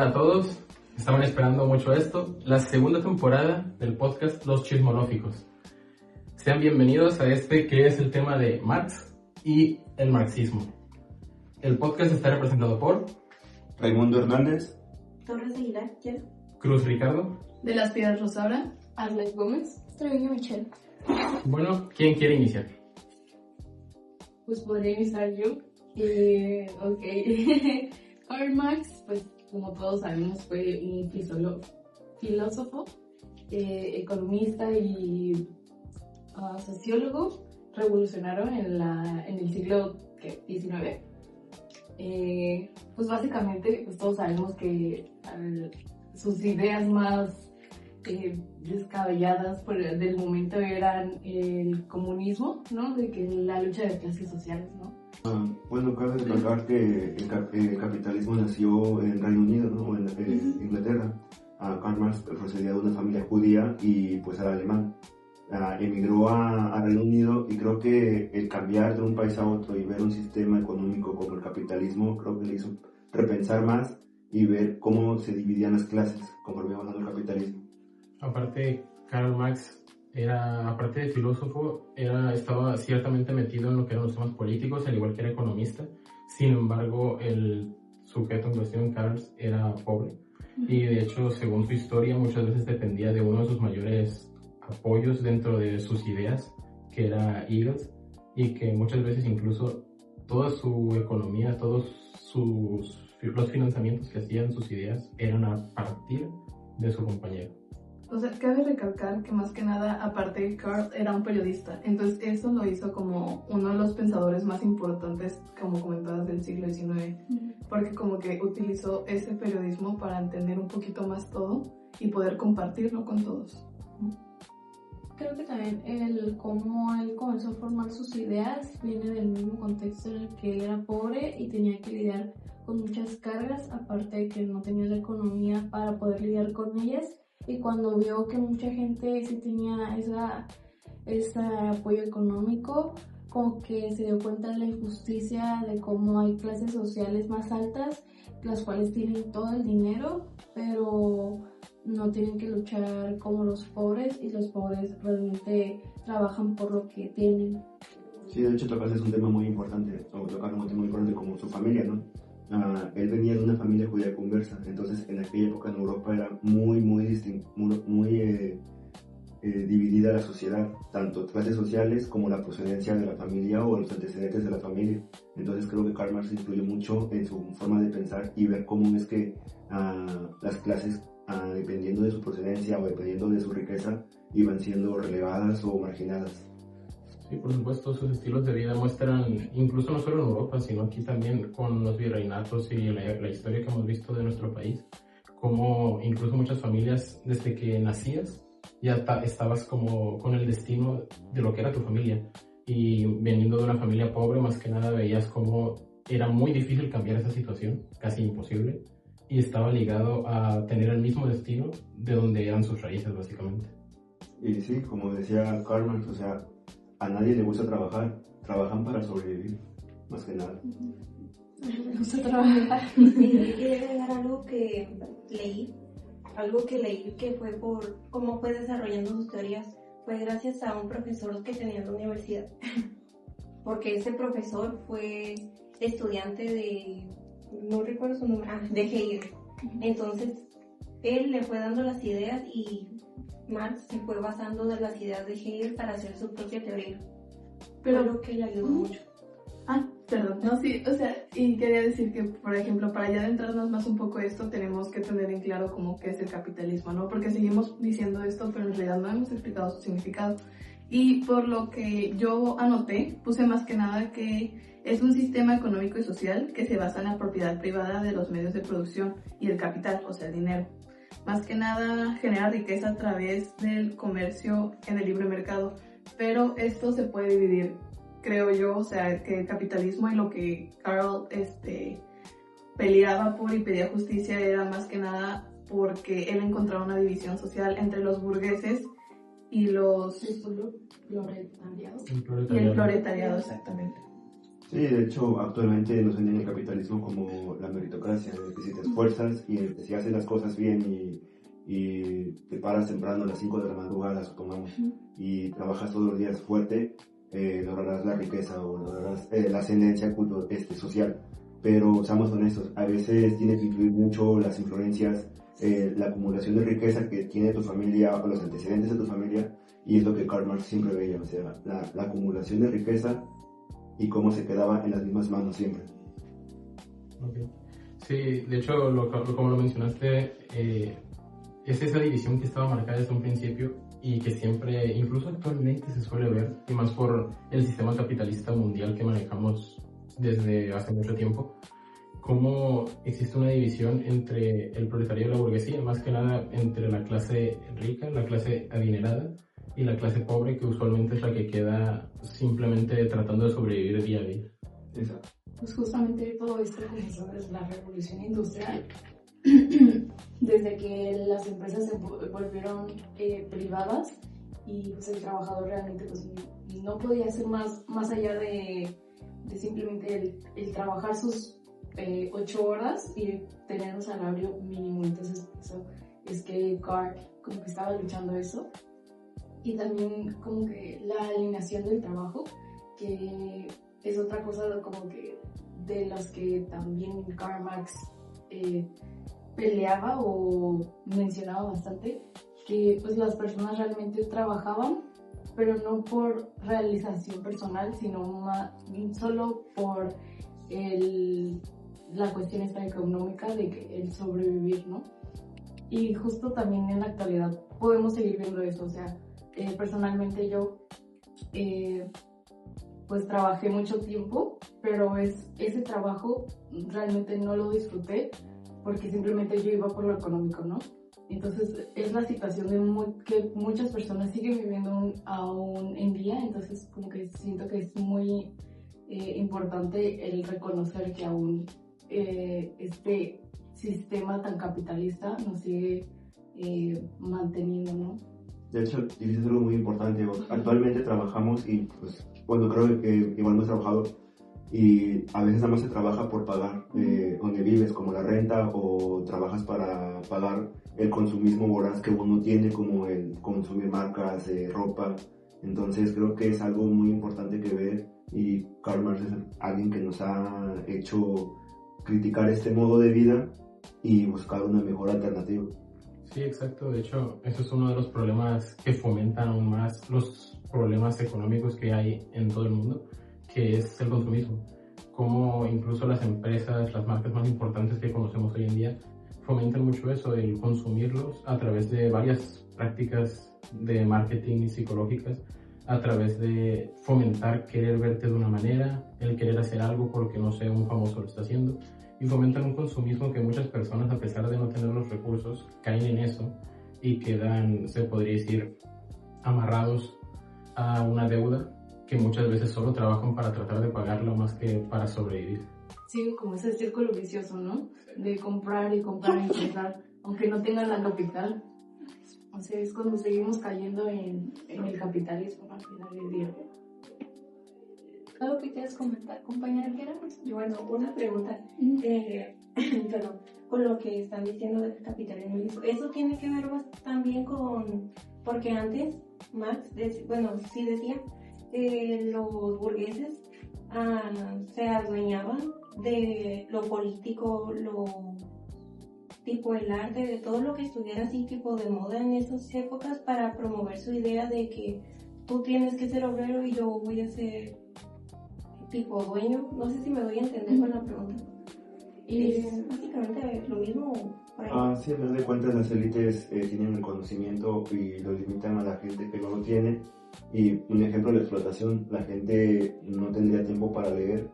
a todos. Estaban esperando mucho esto. La segunda temporada del podcast Los Chismológicos. Sean bienvenidos a este que es el tema de Marx y el marxismo. El podcast está representado por Raimundo Hernández, Torres Aguilar, ¿quieres? Cruz Ricardo, De las Piedras Rosaura, Arles Gómez, Treviño Michelle. Bueno, ¿quién quiere iniciar? Pues podría iniciar yo. Ok. Karl Marx, pues como todos sabemos, fue un filósofo, economista y sociólogo revolucionario en el siglo XIX. Pues básicamente pues todos sabemos que sus ideas más descabelladas del momento eran el comunismo, ¿no? De que la lucha de clases sociales, ¿no? Bueno, cabe recalcar que el capitalismo nació en Reino Unido, ¿no? O en Inglaterra. Karl Marx procedía de una familia judía y pues era alemán. Emigró a Reino Unido y creo que el cambiar de un país a otro y ver un sistema económico como el capitalismo creo que le hizo repensar más y ver cómo se dividían las clases conforme iba avanzando el capitalismo. Aparte, Karl Marx aparte de filósofo, estaba ciertamente metido en lo que eran los temas políticos, al igual que era economista. Sin embargo, el sujeto en cuestión, Karl, era pobre. Y de hecho, según su historia, muchas veces dependía de uno de sus mayores apoyos dentro de sus ideas, que era Engels, y que muchas veces incluso toda su economía, todos los financiamientos que hacían sus ideas eran a partir de su compañero. O sea, cabe recalcar que más que nada, aparte, Karl era un periodista. Entonces, eso lo hizo como uno de los pensadores más importantes, como comentabas, del siglo XIX. Porque como que utilizó ese periodismo para entender un poquito más todo y poder compartirlo con todos. Creo que también cómo él comenzó a formar sus ideas viene del mismo contexto en el que él era pobre y tenía que lidiar con muchas cargas, aparte de que no tenía la economía para poder lidiar con ellas. Y cuando vio que mucha gente sí tenía ese apoyo económico, como que se dio cuenta de la injusticia de cómo hay clases sociales más altas, las cuales tienen todo el dinero, pero no tienen que luchar como los pobres, y los pobres realmente trabajan por lo que tienen. Sí, de hecho tocaste un tema muy importante, o tocar un tema muy importante como su familia, ¿no? Él venía de una familia judía conversa, entonces en aquella época en Europa era muy dividida la sociedad, tanto clases sociales como la procedencia de la familia o los antecedentes de la familia. Entonces creo que Karl Marx influyó mucho en su forma de pensar y ver cómo es que las clases, dependiendo de su procedencia o dependiendo de su riqueza, iban siendo relegadas o marginadas. Sí, por supuesto, sus estilos de vida muestran, incluso no solo en Europa, sino aquí también con los virreinatos y la historia que hemos visto de nuestro país, como incluso muchas familias, desde que nacías, ya estabas como con el destino de lo que era tu familia. Y veniendo de una familia pobre, más que nada veías como era muy difícil cambiar esa situación, casi imposible, y estaba ligado a tener el mismo destino de donde eran sus raíces, básicamente. Y sí, como decía Karl Marx, o sea, a nadie le gusta trabajar, trabajan para sobrevivir, más que nada. Me gusta trabajar. Sí, quiero agregar algo que leí que fue por cómo fue desarrollando sus teorías, fue gracias a un profesor que tenía en la universidad, porque ese profesor fue estudiante no recuerdo su nombre, de Hegel. Entonces él le fue dando las ideas y Marx se fue basando de las ideas de Hegel para hacer su propia teoría. Pero lo que le ayudó mucho. Perdón, no, sí, o sea, y quería decir que, por ejemplo, para ya adentrarnos más un poco esto, tenemos que tener en claro cómo que es el capitalismo, ¿no? Porque seguimos diciendo esto, pero en realidad no hemos explicado su significado. Y por lo que yo anoté, puse más que nada que es un sistema económico y social que se basa en la propiedad privada de los medios de producción y el capital, o sea, el dinero. Más que nada genera riqueza a través del comercio en el libre mercado, pero esto se puede dividir, creo yo, o sea, que el capitalismo y lo que Karl peleaba por y pedía justicia era más que nada porque él encontraba una división social entre los burgueses y los... Proletariado. Y el proletariado, exactamente. Sí, de hecho, actualmente nos venden el capitalismo como la meritocracia, en el que si te esfuerzas y en el que si haces las cosas bien y te paras temprano a las 5 de la madrugada, supongamos, y trabajas todos los días fuerte, lograrás la riqueza o lograrás la ascendencia social. Pero seamos honestos, a veces tiene que influir mucho las influencias, la acumulación de riqueza que tiene tu familia o los antecedentes de tu familia, y es lo que Karl Marx siempre veía, o sea, la acumulación de riqueza y cómo se quedaba en las mismas manos siempre. Okay. Sí, de hecho, como lo mencionaste, es esa división que estaba marcada desde un principio y que siempre, incluso actualmente, se suele ver, y más por el sistema capitalista mundial que manejamos desde hace mucho tiempo, cómo existe una división entre el proletariado y la burguesía, más que nada entre la clase rica, la clase adinerada, y la clase pobre, que usualmente es la que queda simplemente tratando de sobrevivir día a día. Exacto. Pues justamente todo esto comenzó desde la revolución industrial, desde que las empresas se volvieron privadas y pues el trabajador realmente pues no podía hacer más allá de simplemente el trabajar sus 8 horas y tener un salario mínimo. Entonces eso es que Karl como que estaba luchando eso. Y también como que la alineación del trabajo, que es otra cosa como que de las que también Karl Marx peleaba o mencionaba bastante, que pues las personas realmente trabajaban, pero no por realización personal, sino solo por la cuestión esta económica de que el sobrevivir, ¿no? Y justo también en la actualidad podemos seguir viendo eso, o sea, personalmente yo pues trabajé mucho tiempo, pero ese trabajo realmente no lo disfruté porque simplemente yo iba por lo económico, ¿no? Entonces es la situación que muchas personas siguen viviendo aún en día, entonces como que siento que es muy importante el reconocer que aún este sistema tan capitalista nos sigue manteniendo, ¿no? De hecho, dices algo muy importante. Actualmente trabajamos y, pues, bueno, creo que igual hemos trabajado y a veces nada más se trabaja por pagar donde vives, como la renta, o trabajas para pagar el consumismo voraz que uno tiene, como el consumir marcas, ropa. Entonces creo que es algo muy importante que ver, y Karl Marx es alguien que nos ha hecho criticar este modo de vida y buscar una mejor alternativa. Sí, exacto. De hecho, eso es uno de los problemas que fomentan aún más los problemas económicos que hay en todo el mundo, que es el consumismo. Como incluso las empresas, las marcas más importantes que conocemos hoy en día, fomentan mucho eso, el consumirlos a través de varias prácticas de marketing y psicológicas, a través de fomentar querer verte de una manera, el querer hacer algo porque, no sé, un famoso lo está haciendo, y fomentan un consumismo que muchas personas, a pesar de no tener los recursos, caen en eso y quedan, se podría decir, amarrados a una deuda que muchas veces solo trabajan para tratar de pagarla más que para sobrevivir. Sí, como ese círculo vicioso, ¿no? De comprar y comprar y comprar, aunque no tengan la capital. O sea, es cuando seguimos cayendo en el capitalismo al final del día. ¿Algo que quieras comentar, compañera? Y bueno, una pregunta, perdón, con lo que están diciendo del capitalismo. Eso tiene que ver también con, porque antes Marx, sí decía, los burgueses se adueñaban de lo político, tipo el arte, de todo lo que estuviera así tipo de moda en esas épocas, para promover su idea de que tú tienes que ser obrero y yo voy a ser tipo dueño. No sé si me doy a entender con la pregunta. Y es básicamente lo mismo. Sí, a fin de cuentas las élites tienen el conocimiento y lo limitan a la gente que no lo tiene. Y un ejemplo de la explotación: la gente no tendría tiempo para leer,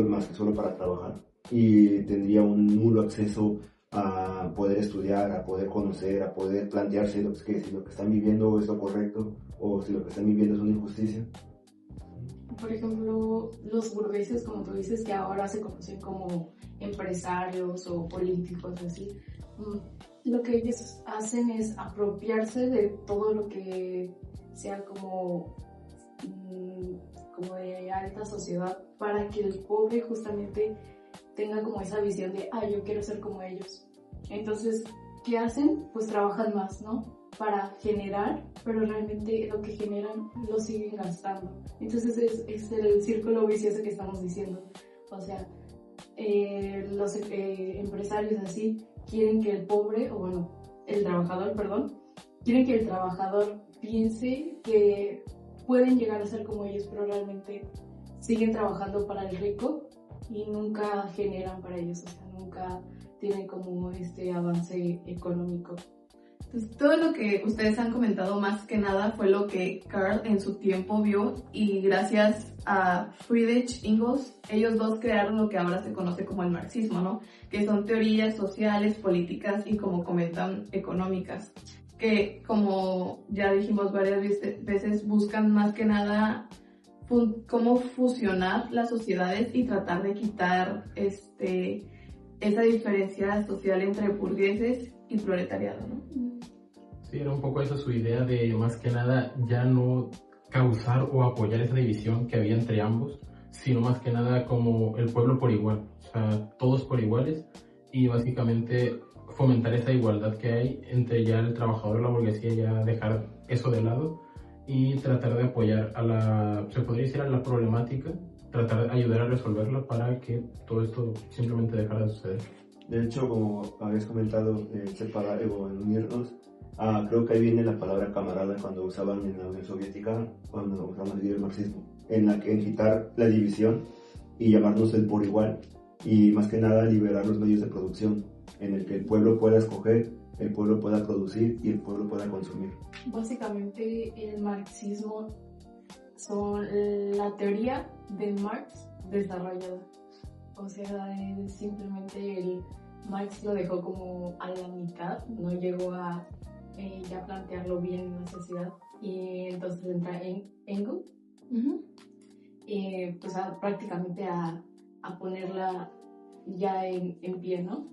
más que solo para trabajar, y tendría un nulo acceso a poder estudiar, a poder conocer, a poder plantearse si lo que están viviendo es lo correcto o si lo que están viviendo es una injusticia. Por ejemplo, los burgueses, como tú dices, que ahora se conocen como empresarios o políticos, así, lo que ellos hacen es apropiarse de todo lo que sea como de la alta sociedad para que el pobre justamente tenga como esa visión de, yo quiero ser como ellos. Entonces, ¿qué hacen? Pues trabajan más, ¿no? Para generar, pero realmente lo que generan lo siguen gastando. Entonces es el círculo vicioso que estamos diciendo. O sea, los empresarios así quieren que el pobre, o bueno, el trabajador, perdón, quieren que el trabajador piense que pueden llegar a ser como ellos, pero realmente siguen trabajando para el rico y nunca generan para ellos, o sea, nunca tienen como este avance económico. Entonces, todo lo que ustedes han comentado más que nada fue lo que Karl en su tiempo vio, y gracias a Friedrich Engels, ellos dos crearon lo que ahora se conoce como el marxismo, ¿no? Que son teorías sociales, políticas y, como comentan, económicas, que, como ya dijimos varias veces, buscan más que nada cómo fusionar las sociedades y tratar de quitar esa diferencia social entre burgueses y proletariado, ¿no? Sí, era un poco esa su idea de, más que nada, ya no causar o apoyar esa división que había entre ambos, sino más que nada como el pueblo por igual, o sea, todos por iguales, y básicamente fomentar esa igualdad que hay entre ya el trabajador y la burguesía, ya dejar eso de lado y tratar de apoyar se podría decir, a la problemática, tratar de ayudar a resolverla para que todo esto simplemente dejara de suceder. De hecho, como habéis comentado, separar o en unirnos, creo que ahí viene la palabra camarada cuando usaban en la Unión Soviética, cuando usaban el marxismo, en quitar la división y llamarnos el por igual, y más que nada liberar los medios de producción, en el que el pueblo pueda escoger, el pueblo pueda producir y el pueblo pueda consumir. Básicamente el marxismo son la teoría de Marx desarrollada. O sea, simplemente Marx lo dejó como a la mitad, no llegó a ya plantearlo bien en la sociedad, y entonces entra en Engels, pues prácticamente a ponerla ya en pie, ¿no?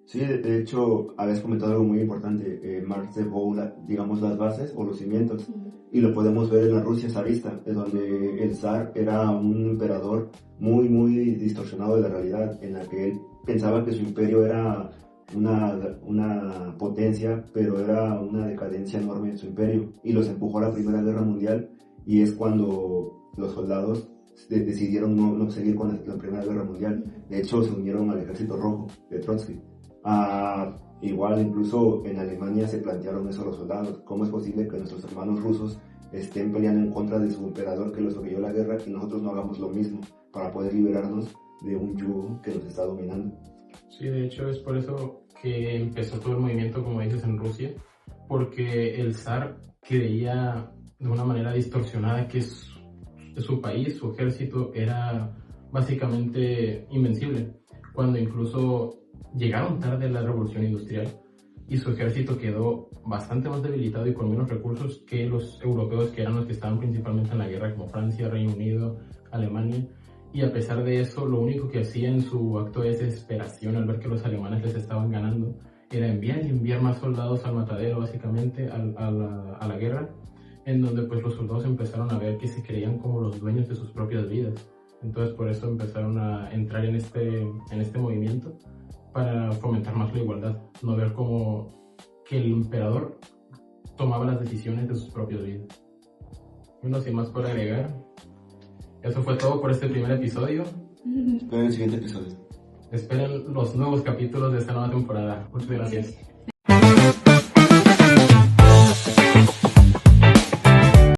Sí, de hecho, habías comentado algo muy importante. Marx dejó, digamos, las bases o los cimientos, y lo podemos ver en la Rusia zarista, en donde el zar era un emperador muy, muy distorsionado de la realidad, en la que él pensaba que su imperio era una potencia, pero era una decadencia enorme en su imperio, y los empujó a la Primera Guerra Mundial, y es cuando los soldados decidieron no seguir con la Primera Guerra Mundial. De hecho, se unieron al Ejército Rojo de Trotsky. Igual, incluso en Alemania se plantearon eso los soldados: ¿cómo es posible que nuestros hermanos rusos estén peleando en contra de su emperador que los orilló la guerra, y nosotros no hagamos lo mismo para poder liberarnos de un yugo que nos está dominando? Sí, de hecho es por eso que empezó todo el movimiento, como dices, en Rusia, porque el zar creía de una manera distorsionada que su país, su ejército, era básicamente invencible, cuando incluso llegaron tarde a la revolución industrial y su ejército quedó bastante más debilitado y con menos recursos que los europeos, que eran los que estaban principalmente en la guerra, como Francia, Reino Unido, Alemania. Y a pesar de eso, lo único que hacía en su acto de desesperación al ver que los alemanes les estaban ganando era enviar más soldados al matadero, básicamente a la guerra, en donde pues los soldados empezaron a ver que se creían como los dueños de sus propias vidas. Entonces por eso empezaron a entrar en este movimiento, para fomentar más la igualdad, no ver como que el emperador tomaba las decisiones de sus propias vidas. Bueno, sin más por agregar, eso fue todo por este primer episodio. Esperen el siguiente episodio. Esperen los nuevos capítulos de esta nueva temporada. Muchas gracias.